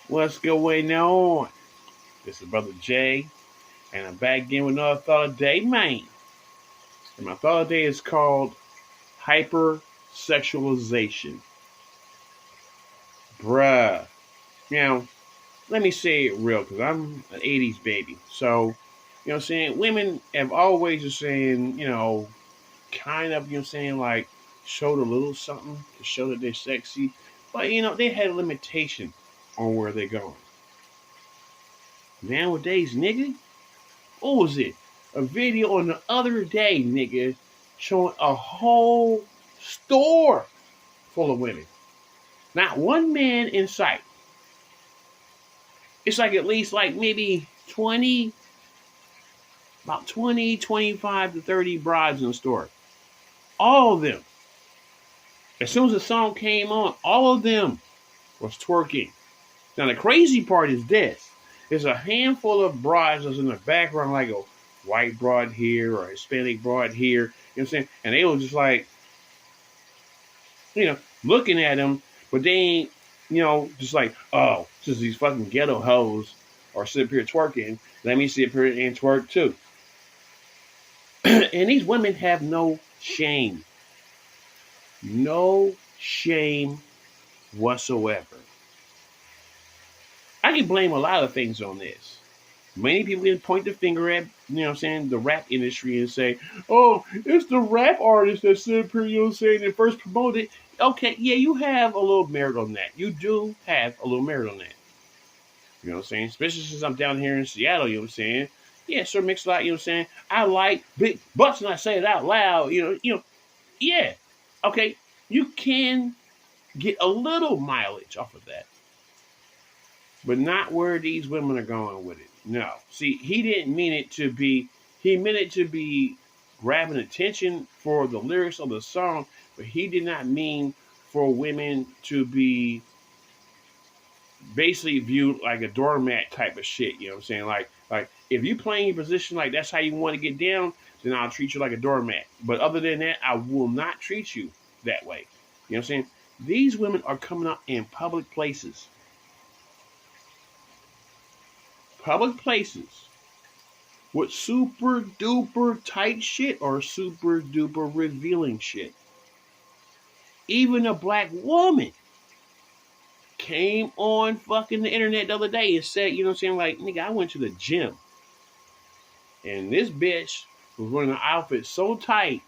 What's going on? This is Brother Jay, and I'm back again with another thought of the day, man. And my thought of the day is called hypersexualization. Bruh. Now, let me say it real, because I'm an 80s baby. So, what I'm saying? Women have always been saying, kind of, saying, like, showed a little something to show that they're sexy. But, they had a limitation on where they're going. Nowadays, nigga, what was it? A video on the other day, nigga, showing a whole store full of women. Not one man in sight. It's like at least like maybe 20, about 20, 25 to 30 brides in the store. All of them. As soon as the song came on, all of them was twerking. Now the crazy part is this. There's a handful of brides that's in the background, like a white broad here or a Hispanic broad here. You know what I'm saying? And they were just like, looking at them, but they ain't, just like, oh, since these fucking ghetto hoes are sitting up here twerking, let me sit up here and twerk too. And these women have no shame. No shame whatsoever. I can blame a lot of things on this. Many people can point the finger at, the rap industry and say, oh, it's the rap artist that sit up here, and first promoted. Okay, yeah, you have a little merit on that. You do have a little merit on that. You know what I'm saying? Especially since I'm down here in Seattle, you know what I'm saying? Yeah, Sir Mix-a-Lot, you know what I'm saying? I like big butts and I say it out loud, yeah. Okay, you can get a little mileage off of that. But not where these women are going with it. No. See, he didn't mean it to be, he meant it to be grabbing attention for the lyrics of the song, but he did not mean for women to be basically viewed like a doormat type of shit. You know what I'm saying? Like if you playing your position like that's how you want to get down, then I'll treat you like a doormat. But other than that, I will not treat you that way. You know what I'm saying? These women are coming up in public places. Public places with super duper tight shit or super duper revealing shit. Even a black woman came on fucking the internet the other day and said, you know what I'm saying, like, nigga, I went to the gym. And this bitch was wearing an outfit so tight,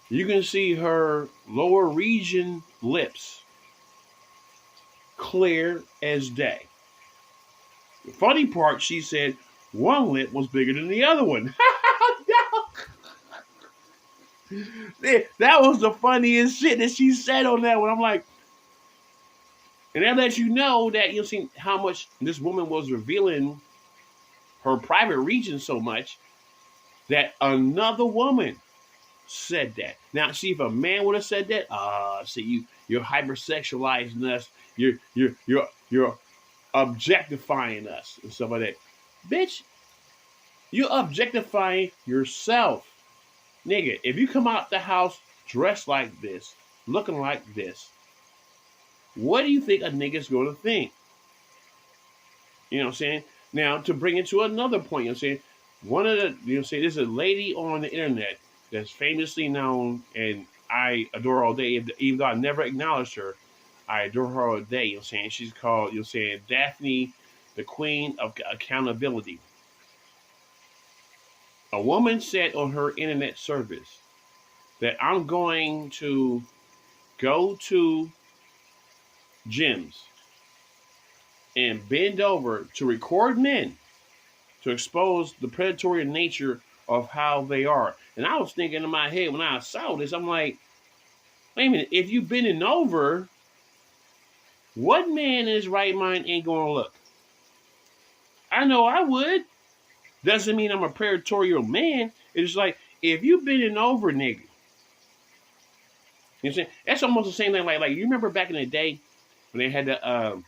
you can see her lower region lips clear as day. The funny part, she said one lip was bigger than the other one. That was the funniest shit that she said on that one. I'm like, and that lets you know that you'll see how much this woman was revealing her private region so much that another woman said that. Now, see, if a man would have said that, see, you're hypersexualizing us, you're objectifying us and stuff like that. Bitch, you're objectifying yourself. Nigga, if you come out the house dressed like this, looking like this, what do you think a nigga's going to think? You know what I'm saying? Now, to bring it to another point, you know what I'm saying? One of the, there's a lady on the internet that's famously known, and I adore her all day, even though I never acknowledged her. I adore her all day, you know what I'm saying? She's called, Daphne, the Queen of Accountability. A woman said on her internet service that I'm going to go to gyms and bend over to record men to expose the predatory nature of how they are. And I was thinking in my head when I saw this, I'm like, wait a minute, if you're bending over, what man in his right mind ain't going to look? I know I would. Doesn't mean I'm a predatory man. It's like, if you bending over, nigga, you know what I'm saying? That's almost the same thing. Like you remember back in the day when they had the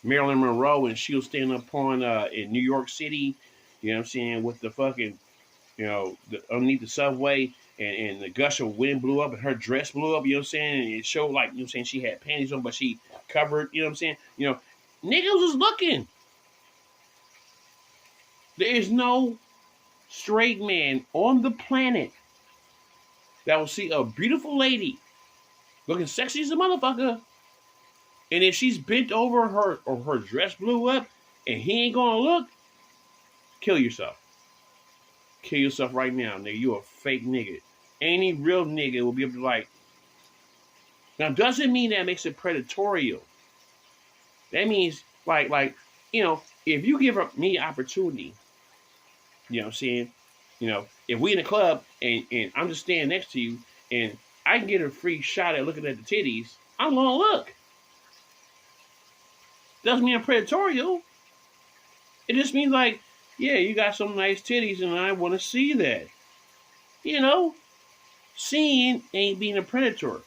Marilyn Monroe and she was standing up on in New York City, you know what I'm saying, with the fucking, underneath the subway, and the gush of wind blew up and her dress blew up, you know what I'm saying? And it showed like, you know what I'm saying, she had panties on, but she covered, you know what I'm saying? You know, niggas was looking. There is no straight man on the planet that will see a beautiful lady looking sexy as a motherfucker. And if she's bent over her or her dress blew up and he ain't gonna look, kill yourself. Kill yourself right now, nigga. You a fake nigga. Any real nigga will be able to like. Now, doesn't mean that makes it predatorial. That means like, you know, if you give me opportunity, you know what I'm saying? You know, if we in a club and I'm just standing next to you and I can get a free shot at looking at the titties, I'm gonna look. Doesn't mean I'm predatorial. It just means like, yeah, you got some nice titties and I want to see that. You know, seeing ain't being a predator.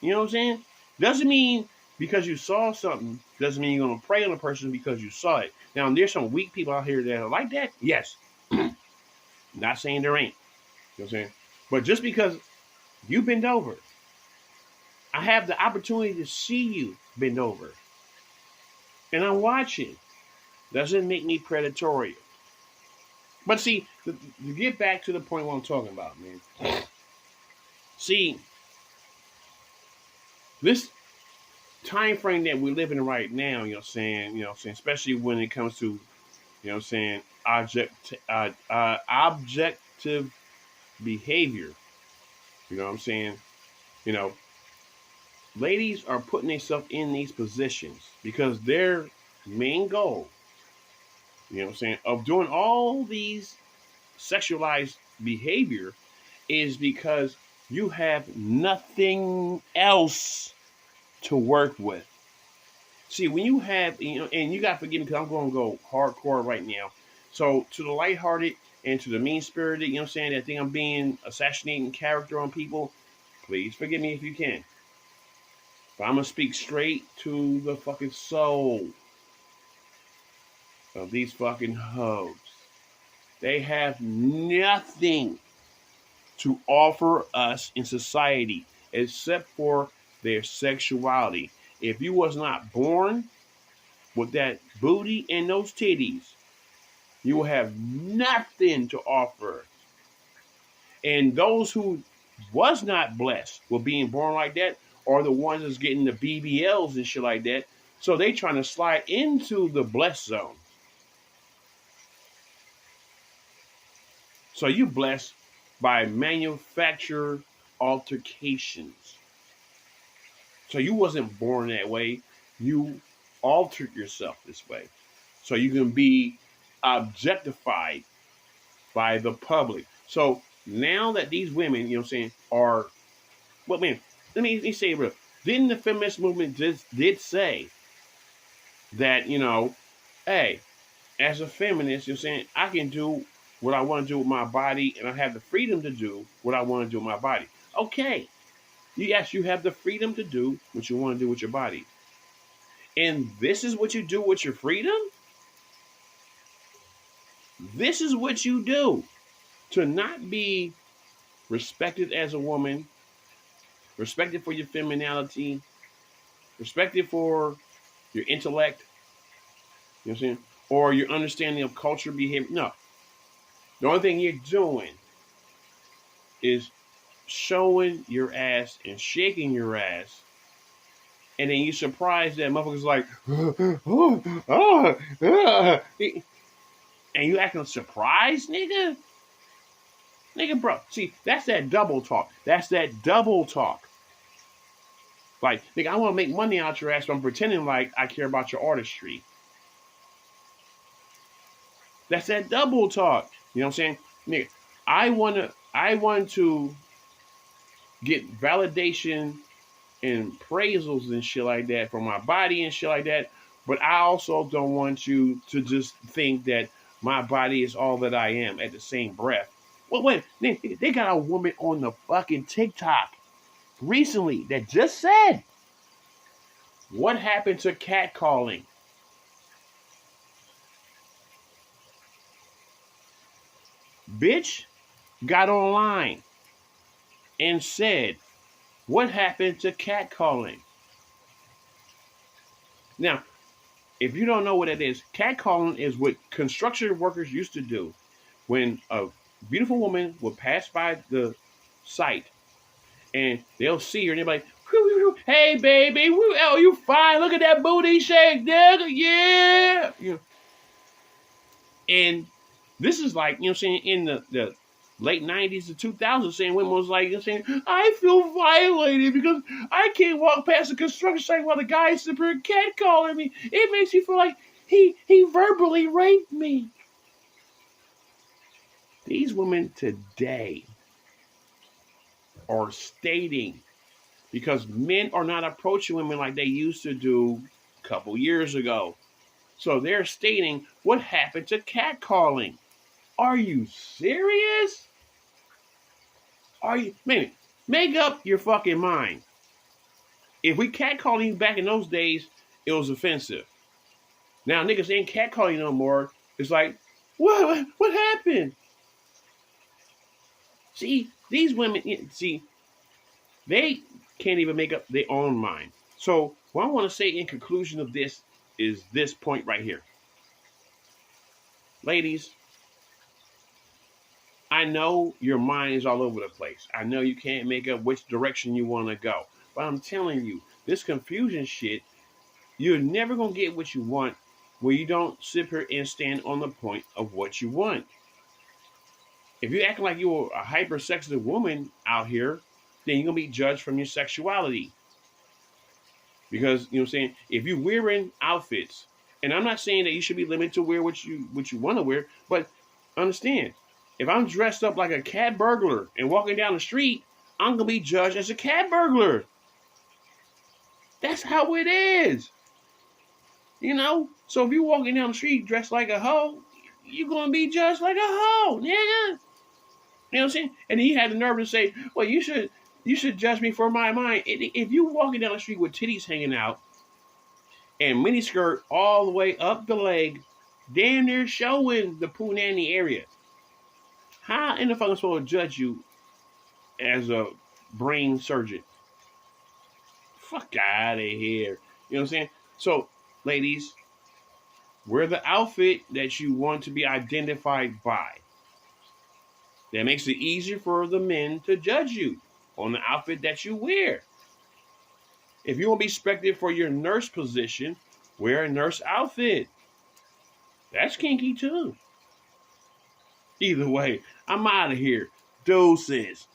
You know what I'm saying? Doesn't mean because you saw something, doesn't mean you're gonna prey on a person because you saw it. Now there's some weak people out here that are like that. Yes. Not saying there ain't. You know what I'm saying? But just because you bend over, I have the opportunity to see you bend over. And I'm watching. Doesn't make me predatory. But see, to get back to the point what I'm talking about, man. See, this time frame that we're living in right now, you know what I'm saying, especially when it comes to, you know what I'm saying, objective behavior, you know what I'm saying, you know, ladies are putting themselves in these positions because their main goal, you know what I'm saying, of doing all these sexualized behavior is because you have nothing else to work with. See, when you have, you know, and you got to forgive me because I'm going to go hardcore right now. So, to the lighthearted and to the mean spirited, you know what I'm saying, that think I'm being assassinating character on people, please forgive me if you can. But I'm going to speak straight to the fucking soul of these fucking hoes. They have nothing to offer us in society except for their sexuality. If you was not born with that booty and those titties, you will have nothing to offer. And those who was not blessed with being born like that are the ones that's getting the BBLs and shit like that. So they trying to slide into the blessed zone. So you blessed by manufactured altercations. So you wasn't born that way. You altered yourself this way. So you can be objectified by the public. So now that these women, you know what I'm saying, are, well, man, let me say it real. Didn't the feminist movement just did say that, you know, hey, as a feminist, you know what I'm saying, I can do what I want to do with my body and I have the freedom to do what I want to do with my body. Okay. Yes, you have the freedom to do what you want to do with your body. And this is what you do with your freedom? This is what you do to not be respected as a woman, respected for your femininity, respected for your intellect, you know what I'm saying? Or your understanding of culture, behavior. No. The only thing you're doing is showing your ass and shaking your ass. And then you surprised that motherfucker's like, and you acting surprised, nigga? Nigga, bro. See, that's that double talk. That's that double talk. Like, nigga, I want to make money out your ass, but I'm pretending like I care about your artistry. That's that double talk. You know what I'm saying? Nigga, I want to get validation and appraisals and shit like that for my body and shit like that. But I also don't want you to just think that my body is all that I am at the same breath. Well, wait, they got a woman on the fucking TikTok recently that just said, what happened to catcalling? Bitch, got online and said, what happened to catcalling? Now, if you don't know what it is, catcalling is what construction workers used to do when a beautiful woman would pass by the site and they'll see her and they're like, hey baby, oh you fine, look at that booty shake, nigga, yeah. And this is like, saying, in the late 90s to 2000s, saying women was like, saying, I feel violated because I can't walk past a construction site while the guy's sitting here catcalling me. It makes me feel like he verbally raped me. These women today are stating, because men are not approaching women like they used to do a couple years ago. So they're stating, what happened to catcalling? Are you serious? Are you, man, make up your fucking mind. If we catcalling you back in those days, it was offensive. Now niggas ain't catcalling no more. It's like, what happened? See, these women, they can't even make up their own mind. So what I want to say in conclusion of this is this point right here. Ladies, I know your mind is all over the place. I know you can't make up which direction you want to go. But I'm telling you, this confusion shit, you're never going to get what you want where you don't sit here and stand on the point of what you want. If you act like you're a hypersensitive woman out here, then you're going to be judged from your sexuality. Because, if you're wearing outfits, and I'm not saying that you should be limited to wear what you want to wear, but understand, if I'm dressed up like a cat burglar and walking down the street, I'm going to be judged as a cat burglar. That's how it is. So if you're walking down the street dressed like a hoe, you're going to be judged like a hoe, nigga. You know what I'm saying? And he had the nerve to say, well, you should judge me for my mind. If you walking down the street with titties hanging out and miniskirt all the way up the leg, damn near showing the punani area, how in the fuck am I supposed to judge you as a brain surgeon? Fuck out of here. You know what I'm saying? So, ladies, wear the outfit that you want to be identified by. That makes it easier for the men to judge you on the outfit that you wear. If you want to be respected for your nurse position, wear a nurse outfit. That's kinky too. Either way, I'm out of here. Deuces.